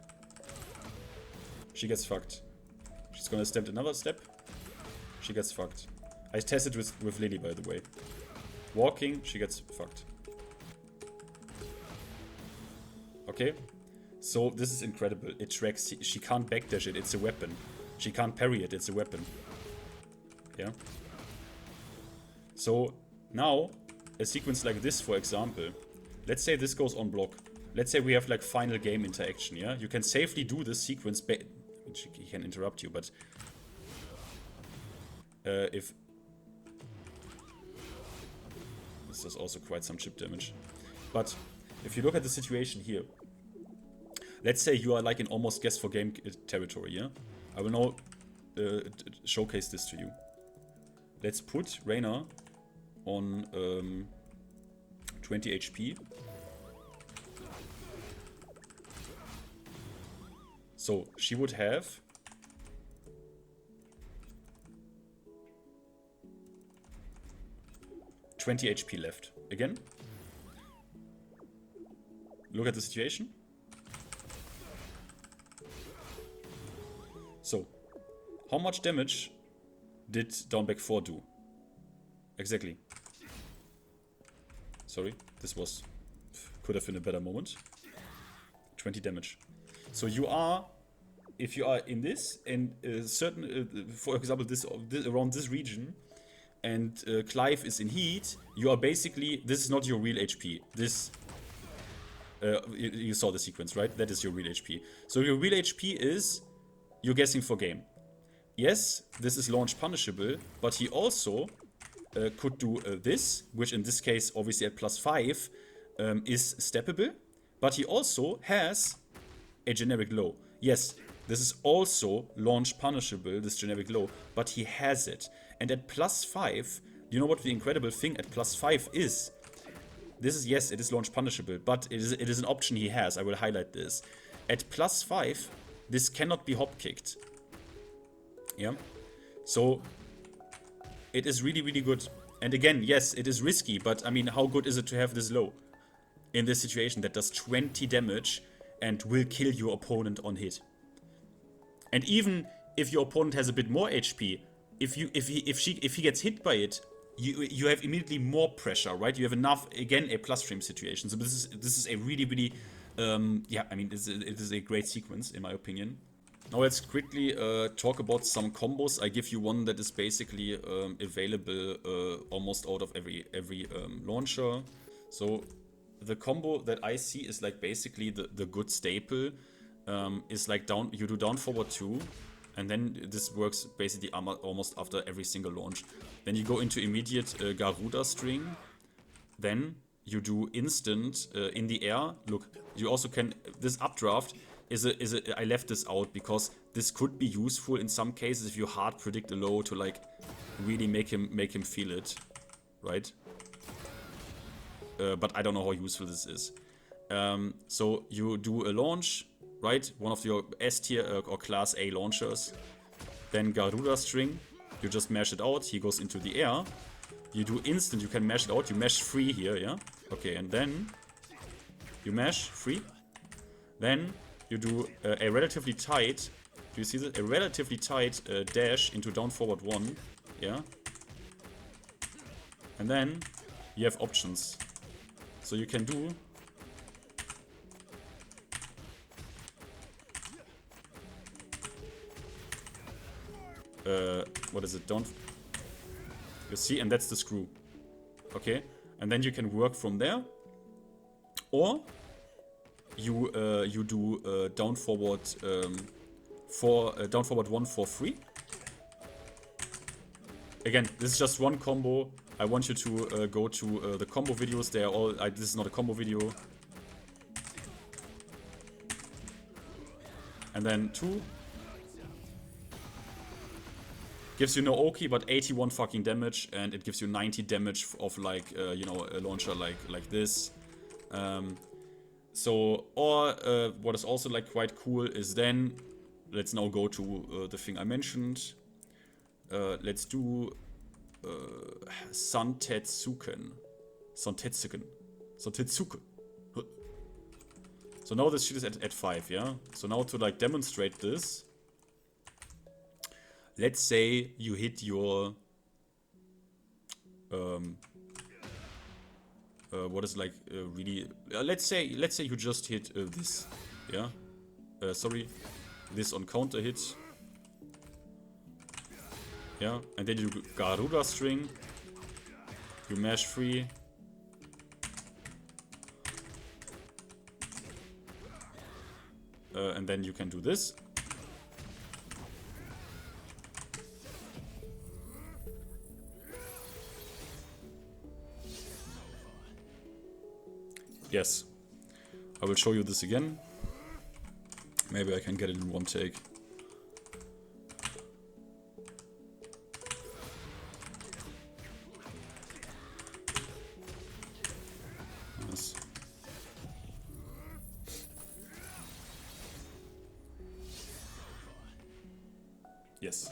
She gets fucked. She's gonna attempt another step. She gets fucked. I tested with Lily, by the way. Walking, she gets fucked. Okay? So this is incredible. It tracks. She can't backdash it. It's a weapon. She can't parry it. It's a weapon. Yeah? So now, a sequence like this, for example. Let's say this goes on block. Let's say we have like final game interaction, yeah? You can safely do this sequence. He can interrupt you, but if this is also quite some chip damage. But if you look at the situation here, let's say you are like in almost guess for game territory, yeah? I will now showcase this to you. Let's put Reina on 20 HP. So she would have (20 HP left. Again, look at the situation. So, how much damage did down back 4 do? Exactly. Sorry, this could have been a better moment. 20 damage. So you are, if you are in this, and certain, for example, this around this region, and Clive is in heat, you are basically, this is not your real HP. This, you saw the sequence, right? That is your real HP. So your real HP is, you're guessing for game. Yes, this is launch punishable, but he also could do this, which in this case, obviously at +5, is steppable, but he also has a generic low. Yes, this is also launch punishable, this generic low, but he has it. And at +5, you know what the incredible thing at +5 is? This is, yes, it is launch punishable, but it is an option he has. I will highlight this. At +5, this cannot be hop kicked. Yeah? So, it is really good. And again, yes, it is risky, but I mean, how good is it to have this low? In this situation that does 20 damage and will kill your opponent on hit. And even if your opponent has a bit more HP, if he gets hit by it, you have immediately more pressure, right? You have enough, again, a plus frame situation. So this is a really yeah, I mean, it is a great sequence in my opinion. Now let's quickly talk about some combos. I give you one that is basically available almost out of every launcher. So the combo that I see is like basically the good staple is like you do down forward 2, And then this works basically almost after every single launch. Then you go into immediate Garuda string. Then you do instant in the air. Look, you also can, this updraft I left this out because this could be useful in some cases if you hard predict a low to like really make him feel it, right? But I don't know how useful this is. So you do a launch, right? One of your S tier or class A launchers. Then Garuda string, you just mash it out. He goes into the air. You do instant, you can mash it out. You mash free here, yeah? Okay, and then you mash free. Then you do a relatively tight, do you see this? A relatively tight dash into down forward 1, yeah? And then you have options. So you can do what is it? Don't you see? And that's the screw. Okay, and then you can work from there, or you do down forward down forward 1 for free. Again, this is just one combo. I want you to go to the combo videos. They are all. This is not a combo video. And then 2 gives you no Oki, but 81 fucking damage, and it gives you 90 damage of like you know, a launcher like this. So, or what is also like quite cool is then, let's now go to the thing I mentioned. Let's do Santetsuken. Santetsuken. So now this shit is at 5, yeah? So now to like demonstrate this, let's say you hit your what is like really let's say you just hit this, yeah? Sorry, this on counter hit. Yeah, and then you do Garuda string, you mash free, and then you can do this. Yes, I will show you this again. Maybe I can get it in one take. Yes,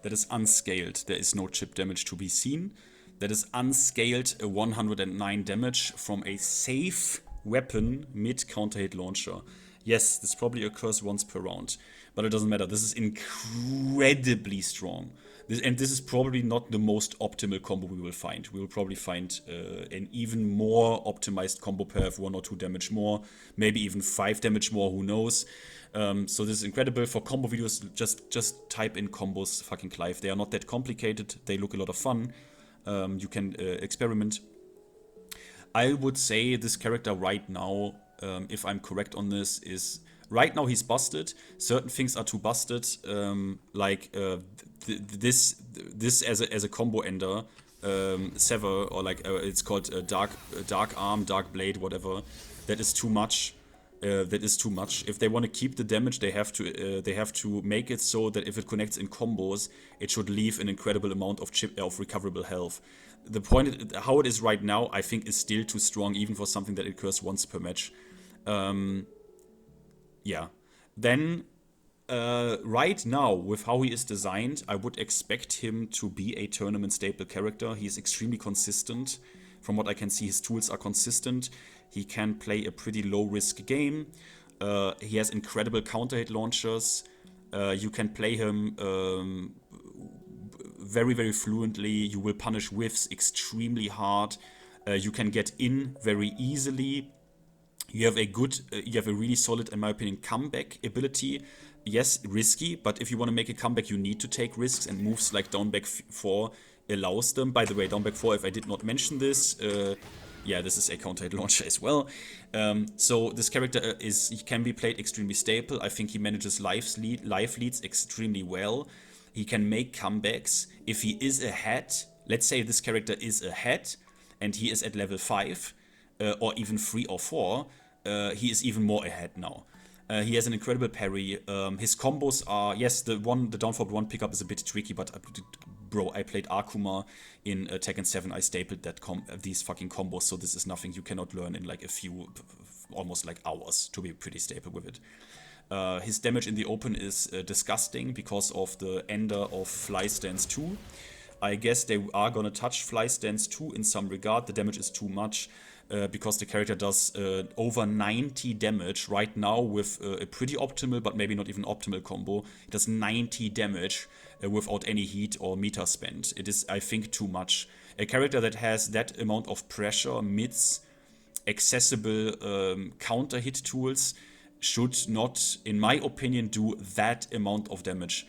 that is unscaled. There is no chip damage to be seen. That is unscaled 109 damage from a safe weapon mid counter hit launcher. Yes, this probably occurs once per round, but it doesn't matter. This is incredibly strong. This is probably not the most optimal combo we will find. We will probably find an even more optimized combo pair, 1 or 2 damage more, maybe even 5 damage more, who knows. So this is incredible. For combo videos, just type in combos fucking Clive. They are not that complicated. They look a lot of fun. You can experiment. I would say this character right now, if I'm correct on this, is right now he's busted. Certain things are too busted, like this as a combo ender, sever, or like it's called dark arm, dark blade, whatever. That is too much. That is too much. If they want to keep the damage, they have to make it so that if it connects in combos, it should leave an incredible amount of recoverable health. The point, how it is right now, I think is still too strong, even for something that occurs once per match. Yeah. Then, right now, with how he is designed, I would expect him to be a tournament staple character. He is extremely consistent. From what I can see, his tools are consistent. He can play a pretty low-risk game. He has incredible counter-hit launchers. You can play him very, very fluently. You will punish whiffs extremely hard. You can get in very easily. You have a really solid, in my opinion, comeback ability. Yes, risky, but if you want to make a comeback, you need to take risks, and moves like down back 4 allows them. By the way, down back 4, if I did not mention this, Yeah, this is a counter-hit launcher as well. So this character he can be played extremely stable. I think he manages life leads extremely well. He can make comebacks. If he is ahead, let's say this character is ahead and he is at level 5 or even 3 or 4, he is even more ahead now. He has an incredible parry. His combos are, yes, the downforward 1 pickup is a bit tricky, but bro, I played Akuma in Tekken 7. I stapled these fucking combos, so this is nothing you cannot learn in like a few, almost like hours to be pretty stable with it. His damage in the open is disgusting because of the ender of Fly Stance 2. I guess they are gonna touch Fly Stance 2 in some regard. The damage is too much. Because the character does over 90 damage right now with a pretty optimal, but maybe not even optimal combo. It does 90 damage without any heat or meter spent. It is, I think, too much. A character that has that amount of pressure, mids, accessible counter hit tools should not, in my opinion, do that amount of damage.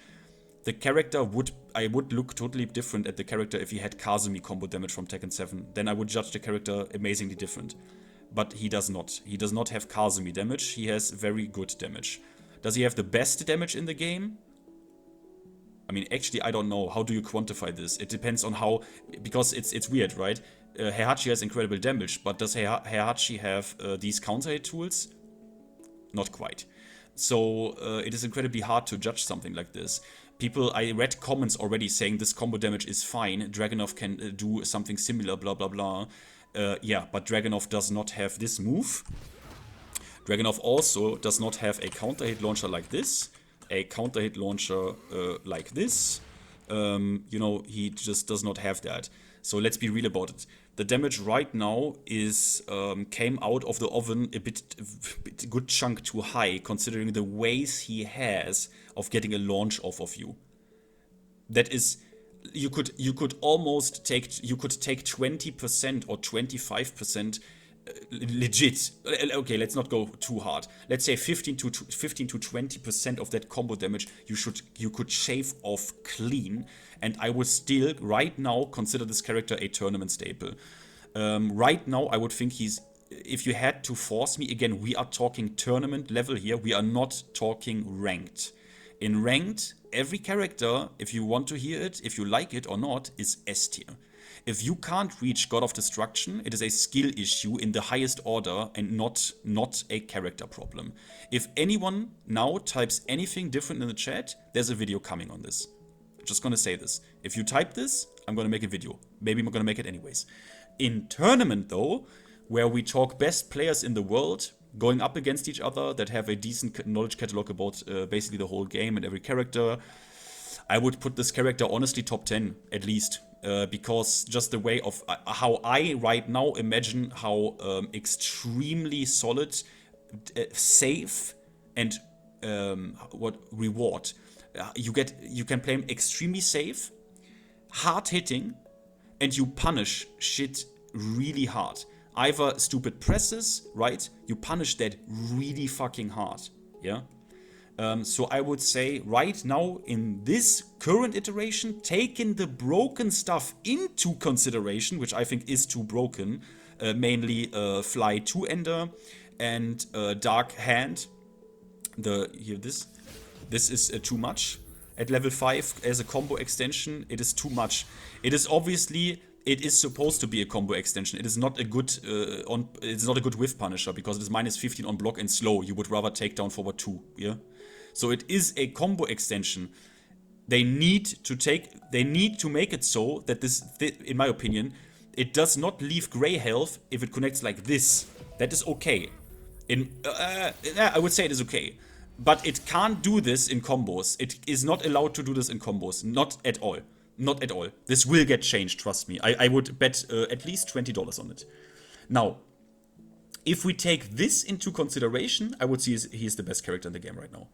The character I would look totally different at the character if he had Kazumi combo damage from Tekken 7. Then I would judge the character amazingly different. But he does not. He does not have Kazumi damage. He has very good damage. Does he have the best damage in the game? I mean, actually, I don't know. How do you quantify this? It depends on how... Because it's weird, right? Heihachi has incredible damage, but does Heihachi have these counter hit tools? Not quite. So it is incredibly hard to judge something like this. I read comments already saying this combo damage is fine, Dragunov can do something similar, blah blah blah. Yeah, but Dragunov does not have this move. Dragunov also does not have a counter hit launcher like this, a counter hit launcher like this. You know, he just does not have that. So let's be real about it. The damage right now is came out of the oven a good chunk too high, considering the ways he has of getting a launch off of you. That is, you could almost take 20% or 25% legit. Okay, let's not go too hard. Let's say 15 to 20% of that combo damage you could shave off clean, and I would still right now consider this character a tournament staple. Right now I would think if you had to force me, again, we are talking tournament level here, we are not talking ranked. In ranked, every character, if you want to hear it, if you like it or not, is S tier. If you can't reach God of Destruction, it is a skill issue in the highest order and not a character problem. If anyone now types anything different in the chat, there's a video coming on this. Just gonna say this. If you type this, I'm gonna make a video. Maybe I'm gonna make it anyways. In tournament though, where we talk best players in the world, going up against each other that have a decent knowledge catalog about basically the whole game and every character, I would put this character honestly top 10 at least. Because just the way of how I right now imagine how extremely solid, safe, and reward you can play him extremely safe, hard hitting, and you punish shit really hard. Either stupid presses, right? You punish that really fucking hard, yeah? So I would say right now in this current iteration, taking the broken stuff into consideration, which I think is too broken, mainly Fly 2 Ender and Dark Hand. This is too much. At level 5 as a combo extension, it is too much. It is obviously... It is supposed to be a combo extension. It is not a good it's not a good whiff punisher because it is minus 15 on block and slow. You would rather take down forward 2, yeah? So it is a combo extension. They need to make it so that this, in my opinion, it does not leave gray health if it connects like this. That is okay. I would say it is okay. But it can't do this in combos. It is not allowed to do this in combos. Not at all. Not at all. This will get changed, trust me. I would bet at least $20 on it. Now, if we take this into consideration, I would say he is the best character in the game right now.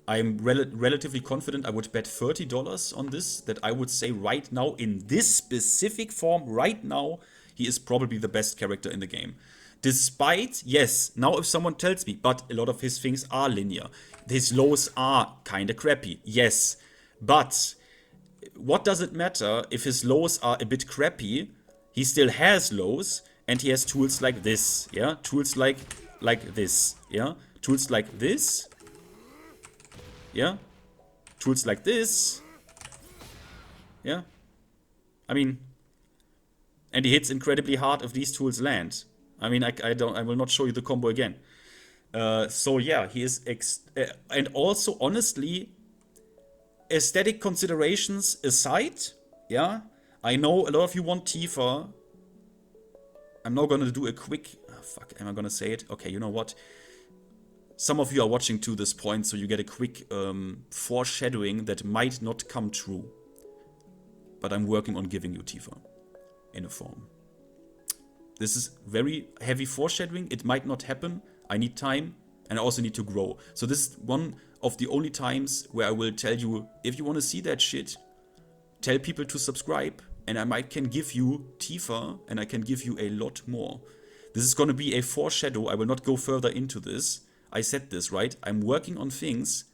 I'm relatively confident I would bet $30 on this, that I would say right now, in this specific form, right now, he is probably the best character in the game. Despite, yes, now if someone tells me, but a lot of his things are linear. His lows are kinda crappy, yes. But what does it matter if his lows are a bit crappy? He still has lows, and he has tools like this, yeah? Tools like this, yeah? Tools like this, yeah? Tools like this, yeah? I mean, and he hits incredibly hard if these tools land. I mean, I will not show you the combo again. So yeah, he is, and also honestly, aesthetic considerations aside, yeah, I know a lot of you want Tifa. I'm now gonna do a quick, fuck, am I gonna say it? Okay, you know what? Some of you are watching to this point, so you get a quick foreshadowing that might not come true. But I'm working on giving you Tifa in a form. This is very heavy foreshadowing. It might not happen. I need time, and I also need to grow. So this is one of the only times where I will tell you, if you want to see that shit, tell people to subscribe, and I can give you Tifa, and I can give you a lot more. This is going to be a foreshadow. I will not go further into this. I said this, right? I'm working on things.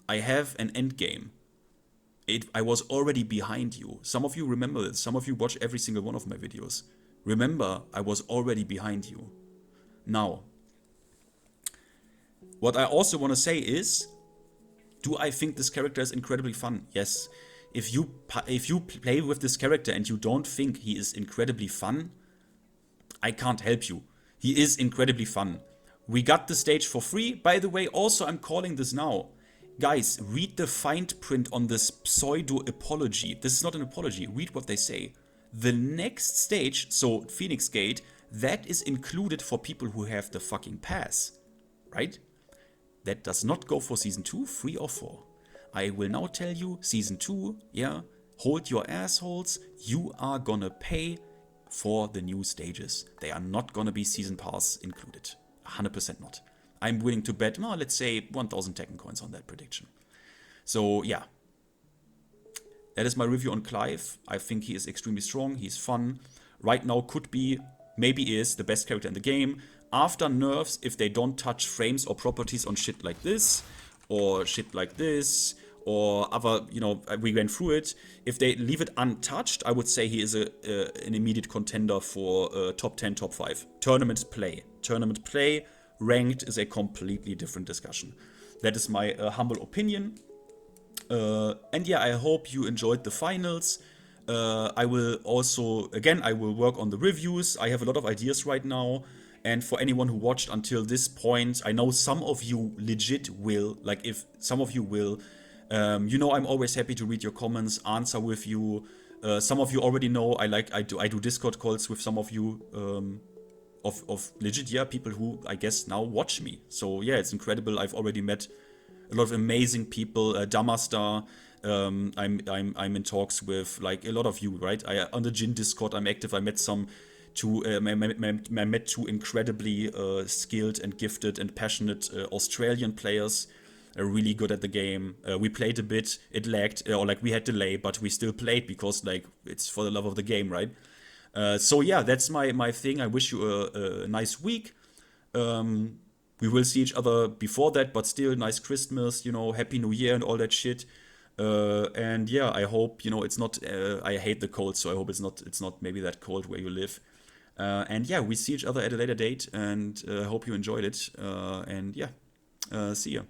I have an end game. I was already behind you. Some of you remember this. Some of you watch every single one of my videos. Remember, I was already behind you. Now, what I also want to say is, do I think this character is incredibly fun? Yes. If you play with this character and you don't think he is incredibly fun, I can't help you. He is incredibly fun. We got the stage for free. By the way, also I'm calling this now. Guys, read the finnT print on this pseudo-apology. This is not an apology. Read what they say. The next stage, so Phoenix Gate, that is included for people who have the fucking pass. Right? That does not go for Season 2, 3 or 4. I will now tell you, Season 2, yeah, hold your assholes. You are gonna pay for the new stages. They are not gonna be Season Pass included. 100% not. I'm willing to bet, well, let's say 1,000 Tekken coins on that prediction. So, yeah. That is my review on Clive. I think he is extremely strong. He's fun. Right now could be, maybe is, the best character in the game. After nerfs, if they don't touch frames or properties on shit like this, or shit like this, or other, you know, we went through it. If they leave it untouched, I would say he is an immediate contender for top 10, top 5. Tournament play, ranked is a completely different discussion. That is my humble opinion. And yeah, I hope you enjoyed the finals. I will also, again, I will work on the reviews. I have a lot of ideas right now. And for anyone who watched until this point, I know some of you legit will, like if some of you will, you know, I'm always happy to read your comments, answer with you. Some of you already know I do Discord calls with some of you, of legit, yeah, people who I guess now watch me. So yeah, it's incredible. I've already met a lot of amazing people. Damastar, I'm in talks with like a lot of you, right? On the Jin Discord, I'm active. I met I met two incredibly skilled and gifted and passionate Australian players, really good at the game. We played a bit, it lagged, or like we had delay, but we still played because like it's for the love of the game, right? So yeah, that's my thing. I wish you a nice week. We will see each other before that, but still nice Christmas, you know, Happy New Year and all that shit. And yeah, I hope, you know, it's not, I hate the cold, so I hope it's not maybe that cold where you live. And yeah, we see each other at a later date, and hope you enjoyed it. And yeah, see ya.